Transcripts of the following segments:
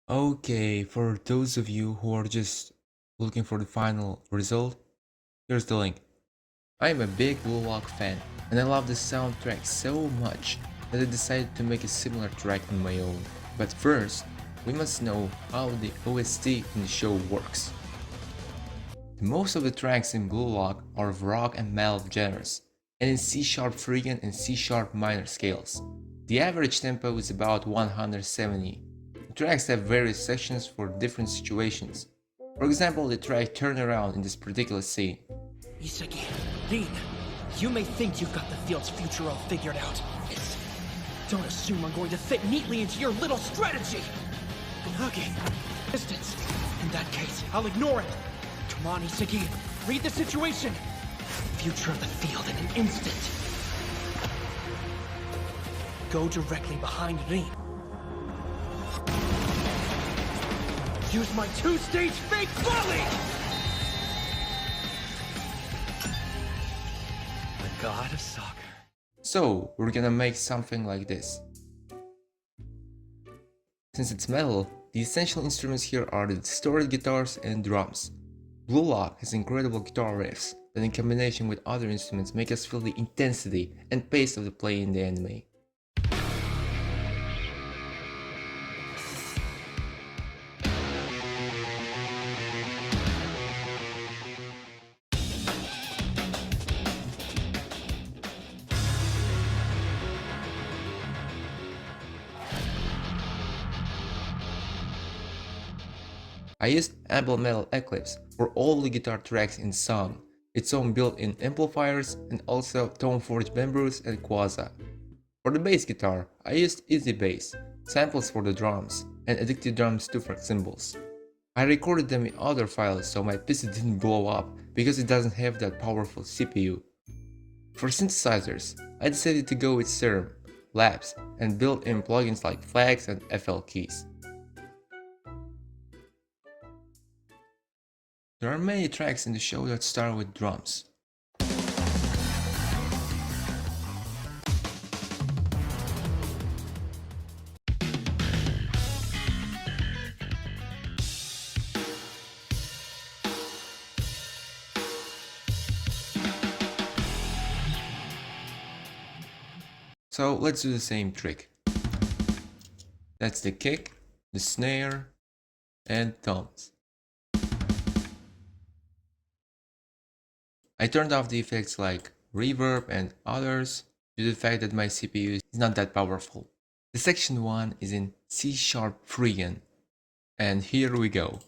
Okay, for those of you who are just looking for the final result, here's the link. I am a big Blue Lock fan, and I love the soundtrack so much that I decided to make a similar track on my own. But first, we must know how the OST in the show works. Most of the tracks in Blue Lock are of rock and metal genres, and in C-sharp frequent and C-sharp minor scales. The average tempo is about 170. The tracks have various sections for different situations. For example, the track Turn Around in this particular scene. Isagi, Rin, you may think you've got the field's future all figured out. Don't assume I'm going to fit neatly into your little strategy! Okay, distance. In that case, I'll ignore it. Come on, Isagi, read the situation. Future of the field in an instant. Go directly behind Rin. Use my two-stage fake volley! The god of soccer. So, we're gonna make something like this. Since it's metal, the essential instruments here are the distorted guitars and drums. Blue Lock has incredible guitar riffs that in combination with other instruments make us feel the intensity and pace of the play in the anime. I used Ample Metal Eclipse for all the guitar tracks in song, its own built-in amplifiers and also Tone Forge members and Quasar. For the bass guitar, I used Easy Bass, samples for the drums, and Addictive Drums 2 for cymbals. I recorded them in other files so my PC didn't blow up because it doesn't have that powerful CPU. For synthesizers, I decided to go with Serum, Labs, and built-in plugins like flags and FL keys. There are many tracks in the show that start with drums. So let's do the same trick. That's the kick, the snare, and toms. I turned off the effects like reverb and others due to the fact that my CPU is not that powerful. The section 1 is in C-sharp frequent, and here we go.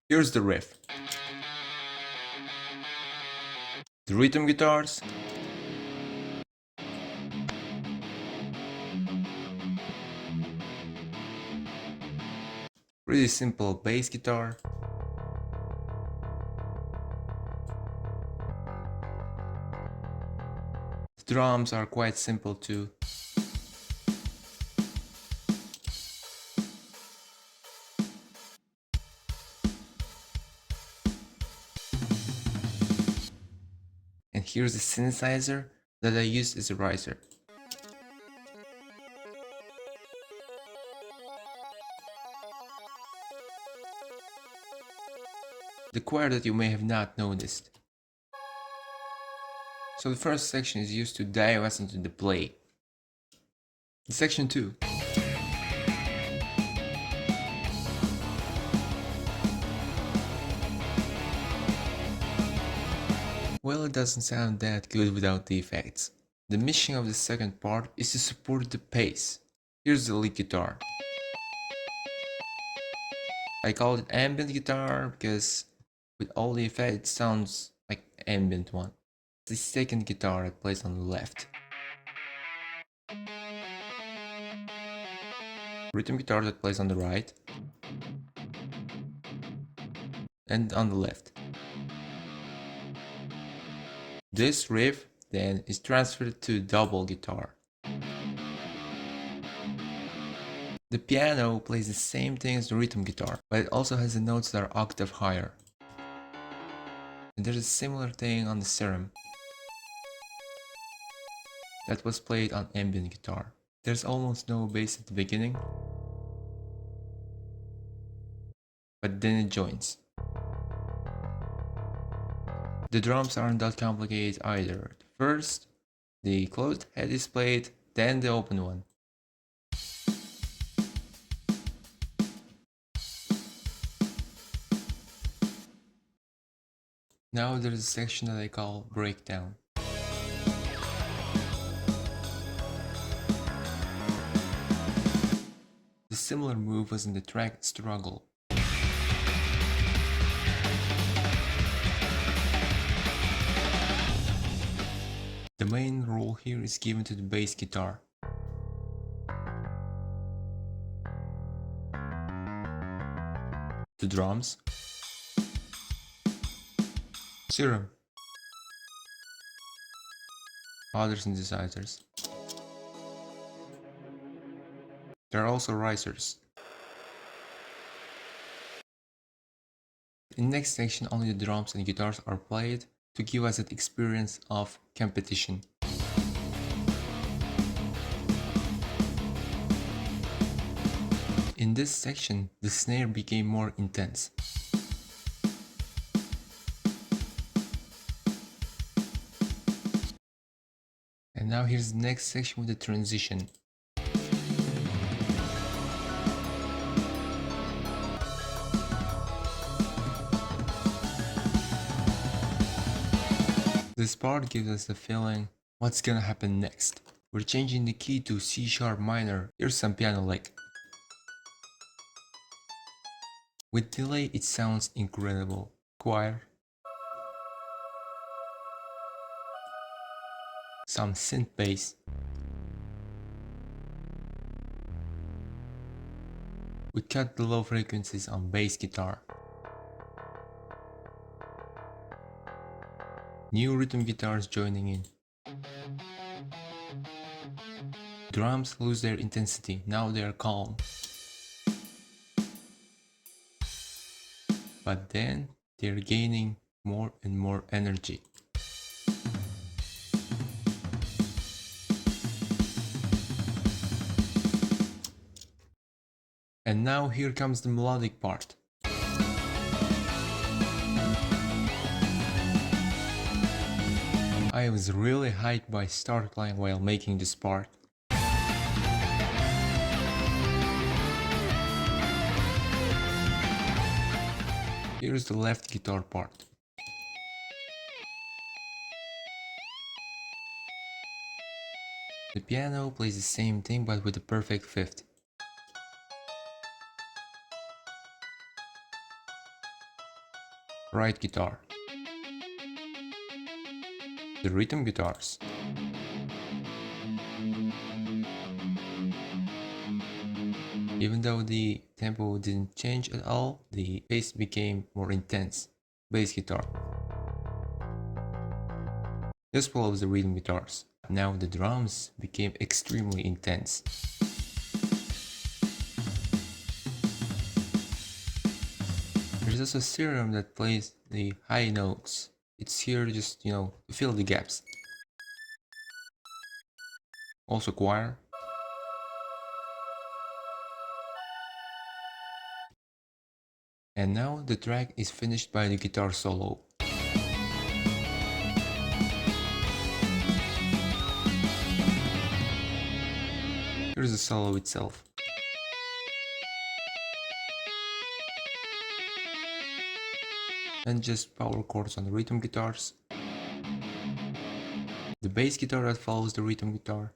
Here's the riff. The rhythm guitars. Really simple bass guitar. The drums are quite simple too. And here's the synthesizer that I used as a riser. The choir that you may have not noticed. So the first section is used to dive us into the play. Section 2. Well, it doesn't sound that good without the effects. The mission of the second part is to support the pace. Here's the lead guitar. I call it ambient guitar because with all the effects it sounds like ambient one. The second guitar that plays on the left. Rhythm guitar that plays on the right. And on the left. This riff then is transferred to double guitar. The piano plays the same thing as the rhythm guitar, but it also has the notes that are octave higher. And there's a similar thing on the serum that was played on ambient guitar. There's almost no bass at the beginning, but then it joins. The drums aren't that complicated either. First, the closed head is played, then the open one. Now there's a section that I call breakdown. The similar move was in the track Struggle. The main role here is given to the bass guitar. The drums, serum, other synthesizers. There are also risers. In the next section, only the drums and guitars are played to give us that experience of competition. In this section, the snare became more intense. And now here's the next section with the transition. This part gives us the feeling, what's gonna happen next? We're changing the key to C sharp minor. Here's some piano lick. With delay it sounds incredible. Choir. Some synth bass. We cut the low frequencies on bass guitar. New rhythm guitars joining in. Drums lose their intensity, now they are calm. But then they're gaining more and more energy. And now here comes the melodic part. I was really hyped by start line while making this part. Here's the left guitar part. The piano plays the same thing but with a perfect fifth. Right guitar. The rhythm guitars. Even though the tempo didn't change at all, the pace became more intense. Bass guitar. This follows the rhythm guitars. Now the drums became extremely intense. There's also a serum that plays the high notes. It's here just, to fill the gaps. Also choir. And now the track is finished by the guitar solo. Here's the solo itself. And just power chords on the rhythm guitars. The bass guitar that follows the rhythm guitar.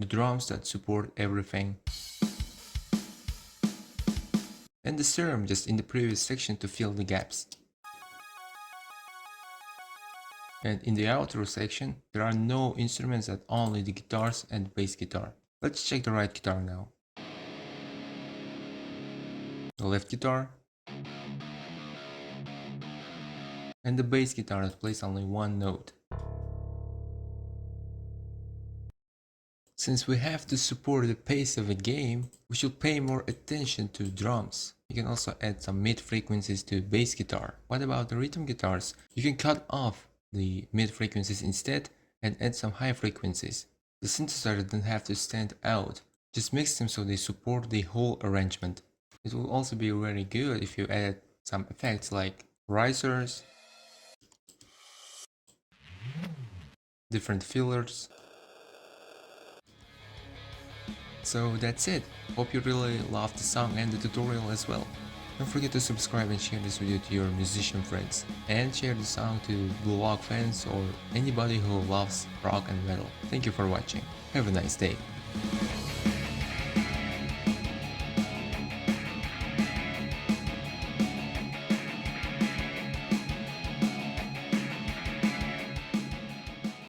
The drums that support everything. And the serum just in the previous section to fill the gaps. And in the outro section, there are no instruments at only the guitars and the bass guitar. Let's check the right guitar now. The left guitar. And the bass guitar that plays only one note. Since we have to support the pace of a game, we should pay more attention to drums. You can also add some mid frequencies to bass guitar. What about the rhythm guitars? You can cut off the mid frequencies instead and add some high frequencies. The synthesizer doesn't have to stand out, just mix them so they support the whole arrangement. It will also be very good if you add some effects like risers, different fillers. So that's it. Hope you really loved the song and the tutorial as well. Don't forget to subscribe and share this video to your musician friends. And share the song to Blue Walk fans or anybody who loves rock and metal. Thank you for watching. Have a nice day.